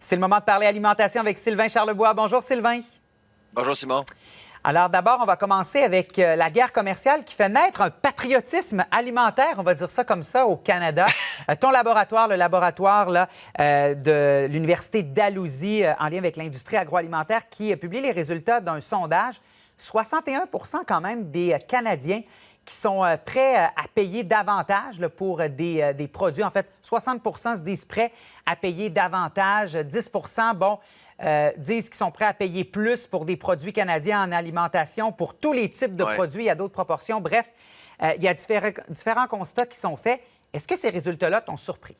C'est le moment de parler alimentation avec Sylvain Charlebois. Bonjour Sylvain. Bonjour Simon. Alors d'abord, on va commencer avec la guerre commerciale qui fait naître un patriotisme alimentaire, on va dire ça comme ça, au Canada. Ton laboratoire, le laboratoire là, de l'Université Dalhousie en lien avec l'industrie agroalimentaire qui a publié les résultats d'un sondage. 61 quand même des Canadiens qui sont prêts à payer davantage là, pour des produits. En fait, 60 se disent prêts à payer davantage. 10 disent qu'ils sont prêts à payer plus pour des produits canadiens en alimentation, pour tous les types de produits. Il y a d'autres proportions. Bref, il y a différents constats qui sont faits. Est-ce que ces résultats-là t'ont surpris?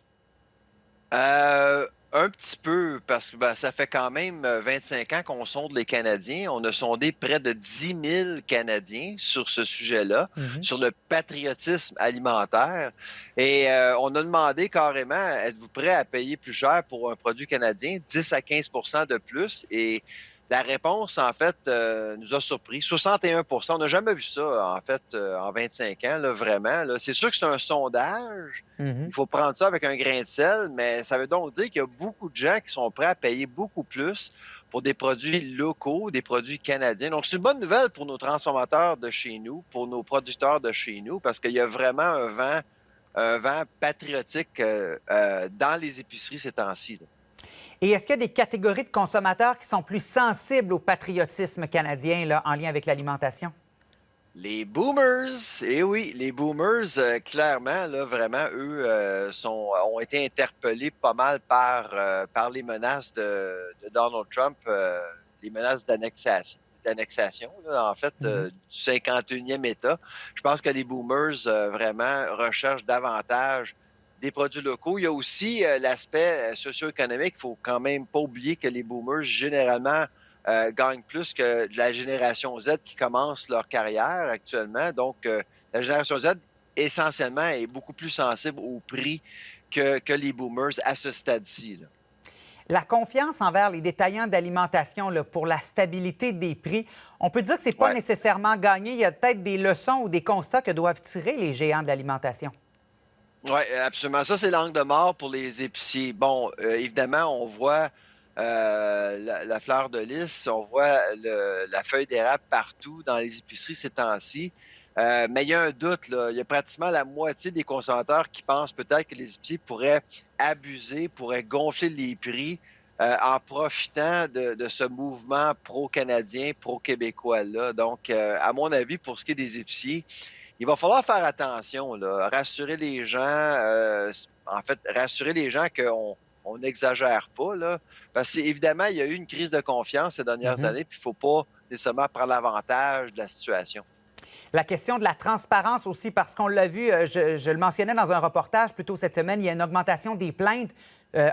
Un petit peu, parce que ça fait quand même 25 ans qu'on sonde les Canadiens. On a sondé près de 10 000 Canadiens sur ce sujet-là, sur le patriotisme alimentaire. Et on a demandé carrément, êtes-vous prêt à payer plus cher pour un produit canadien, 10 à 15 de plus? Et la réponse, en fait, nous a surpris. 61 on n'a jamais vu ça, en fait, en 25 ans, là, vraiment. Là. C'est sûr que c'est un sondage. Il faut prendre ça avec un grain de sel, mais ça veut donc dire qu'il y a beaucoup de gens qui sont prêts à payer beaucoup plus pour des produits locaux, des produits canadiens. Donc, c'est une bonne nouvelle pour nos transformateurs de chez nous, pour nos producteurs de chez nous, parce qu'il y a vraiment un vent patriotique dans les épiceries ces temps-ci. Et est-ce qu'il y a des catégories de consommateurs qui sont plus sensibles au patriotisme canadien là, en lien avec l'alimentation? Les boomers, eh oui, les boomers, clairement, là, vraiment, eux, ont été interpellés pas mal par les menaces de Donald Trump, les menaces d'annexation, là, en fait, du 51e État. Je pense que les boomers, vraiment, recherchent davantage des produits locaux. Il y a aussi l'aspect socio-économique. Il ne faut quand même pas oublier que les boomers, généralement, gagnent plus que de la génération Z qui commence leur carrière actuellement. Donc, la génération Z, essentiellement, est beaucoup plus sensible au prix que les boomers à ce stade-ci. Là. La confiance envers les détaillants d'alimentation là, pour la stabilité des prix, on peut dire que ce n'est pas nécessairement gagné. Il y a peut-être des leçons ou des constats que doivent tirer les géants de l'alimentation. Oui, absolument. Ça, c'est l'angle de mort pour les épiciers. Bon, évidemment, on voit la fleur de lys, on voit la feuille d'érable partout dans les épiceries ces temps-ci. Mais il y a un doute, là. Il y a pratiquement la moitié des consommateurs qui pensent peut-être que les épiciers pourraient abuser, pourraient gonfler les prix en profitant de ce mouvement pro-canadien, pro-québécois-là. Donc, à mon avis, pour ce qui est des épiciers, il va falloir faire attention, là, rassurer les gens, rassurer les gens qu'on n'exagère pas, là, parce qu'évidemment, il y a eu une crise de confiance ces dernières années, puis il ne faut pas nécessairement prendre l'avantage de la situation. La question de la transparence aussi, parce qu'on l'a vu, je le mentionnais dans un reportage plus tôt cette semaine, il y a une augmentation des plaintes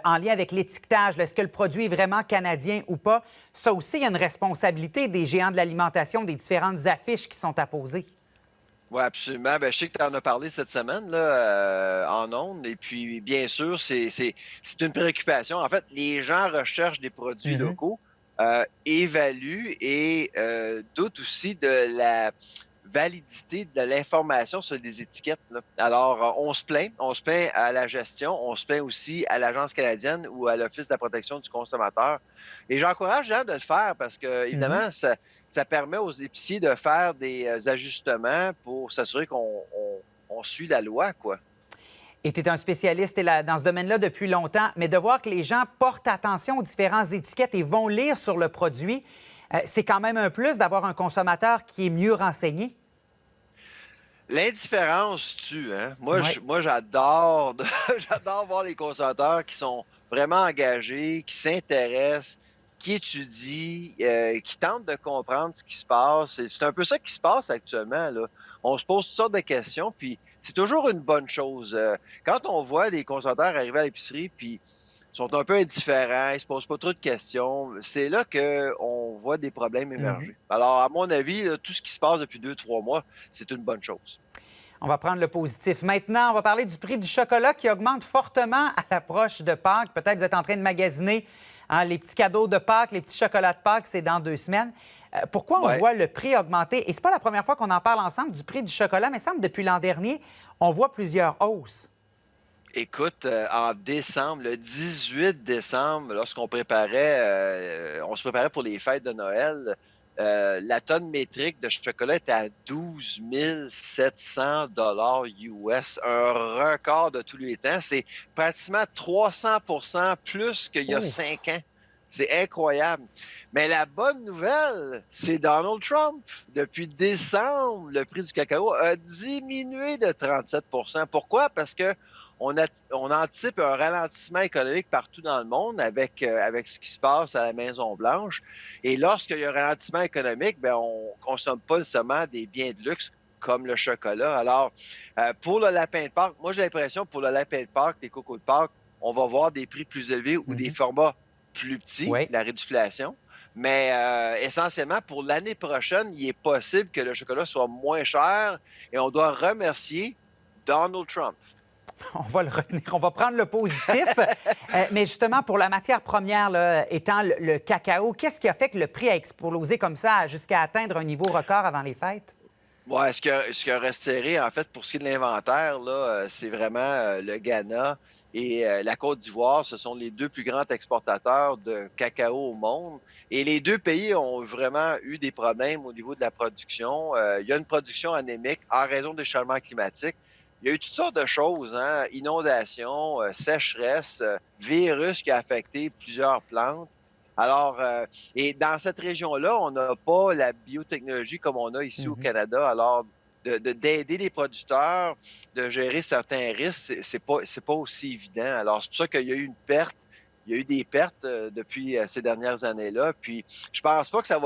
en lien avec l'étiquetage. Est-ce que le produit est vraiment canadien ou pas? Ça aussi, il y a une responsabilité des géants de l'alimentation, des différentes affiches qui sont apposées. Oui, absolument. Je sais que tu en as parlé cette semaine là, en ondes. Et puis, bien sûr, c'est une préoccupation. En fait, les gens recherchent des produits locaux, évaluent et doutent aussi de la validité de l'information sur les étiquettes. Là. Alors, on se plaint à la gestion, on se plaint aussi à l'Agence canadienne ou à l'Office de la protection du consommateur. Et j'encourage les gens de le faire parce que, évidemment, ça permet aux épiciers de faire des ajustements pour s'assurer qu'on suit la loi, quoi. Et tu es un spécialiste dans ce domaine-là depuis longtemps, mais de voir que les gens portent attention aux différentes étiquettes et vont lire sur le produit, c'est quand même un plus d'avoir un consommateur qui est mieux renseigné. L'indifférence tue, hein? Moi, j'adore j'adore voir les consommateurs qui sont vraiment engagés, qui s'intéressent, qui étudient, qui tentent de comprendre ce qui se passe. C'est un peu ça qui se passe actuellement, là. On se pose toutes sortes de questions, puis c'est toujours une bonne chose. Quand on voit des consommateurs arriver à l'épicerie, puis sont un peu indifférents, ils se posent pas trop de questions, c'est là qu'on voit des problèmes émerger. Alors, à mon avis, là, tout ce qui se passe depuis 2-3 mois, c'est une bonne chose. On va prendre le positif. Maintenant, on va parler du prix du chocolat qui augmente fortement à l'approche de Pâques. Peut-être que vous êtes en train de magasiner les petits cadeaux de Pâques, les petits chocolats de Pâques, c'est dans 2 semaines. Pourquoi on voit le prix augmenter? Et c'est pas la première fois qu'on en parle ensemble du prix du chocolat, mais il semble depuis l'an dernier, on voit plusieurs hausses. Écoute, en décembre, le 18 décembre, lorsqu'on on se préparait pour les fêtes de Noël, la tonne métrique de chocolat était à 12 700 US, un record de tous les temps. C'est pratiquement 300 plus qu'il y a Ouf! 5 ans. C'est incroyable. Mais la bonne nouvelle, c'est Donald Trump. Depuis décembre, le prix du cacao a diminué de 37. Pourquoi? Parce que on anticipe un ralentissement économique partout dans le monde avec ce qui se passe à la Maison-Blanche. Et lorsqu'il y a un ralentissement économique, ben, on ne consomme pas nécessairement des biens de luxe comme le chocolat. Alors, pour le lapin de Pâques, moi j'ai l'impression pour le lapin de Pâques, les cocos de Pâques, on va voir des prix plus élevés ou des Mhm. formats plus petits, Oui. la réduflation. Mais essentiellement, pour l'année prochaine, il est possible que le chocolat soit moins cher et on doit remercier Donald Trump. On va le retenir. On va prendre le positif. Mais justement, pour la matière première, là, étant le cacao, qu'est-ce qui a fait que le prix a explosé comme ça jusqu'à atteindre un niveau record avant les fêtes? Ouais, ce qui a resserré, en fait, pour ce qui est de l'inventaire, là, c'est vraiment le Ghana et la Côte d'Ivoire. Ce sont les deux plus grands exportateurs de cacao au monde. Et les deux pays ont vraiment eu des problèmes au niveau de la production. Il y a une production anémique en raison des changements climatiques. Il y a eu toutes sortes de choses, hein, inondations, sécheresse, virus qui a affecté plusieurs plantes. Alors, et dans cette région-là, on n'a pas la biotechnologie comme on a ici au Mhm. Canada. Alors, d'aider les producteurs, de gérer certains risques, c'est pas aussi évident. Alors, c'est pour ça qu'il y a eu une perte. Il y a eu des pertes depuis ces dernières années-là. Puis, je pense pas que ça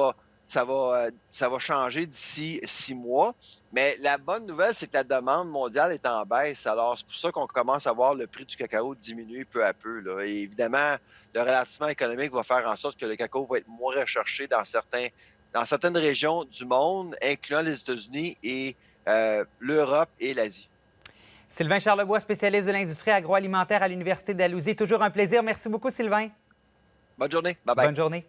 va changer d'ici 6 mois. Mais la bonne nouvelle, c'est que la demande mondiale est en baisse. Alors, c'est pour ça qu'on commence à voir le prix du cacao diminuer peu à peu, là. Et évidemment, le ralentissement économique va faire en sorte que le cacao va être moins recherché dans certaines régions du monde, incluant les États-Unis et l'Europe et l'Asie. Sylvain Charlebois, spécialiste de l'industrie agroalimentaire à l'Université d'Alousie. Toujours un plaisir. Merci beaucoup, Sylvain. Bonne journée. Bye bye. Bonne journée.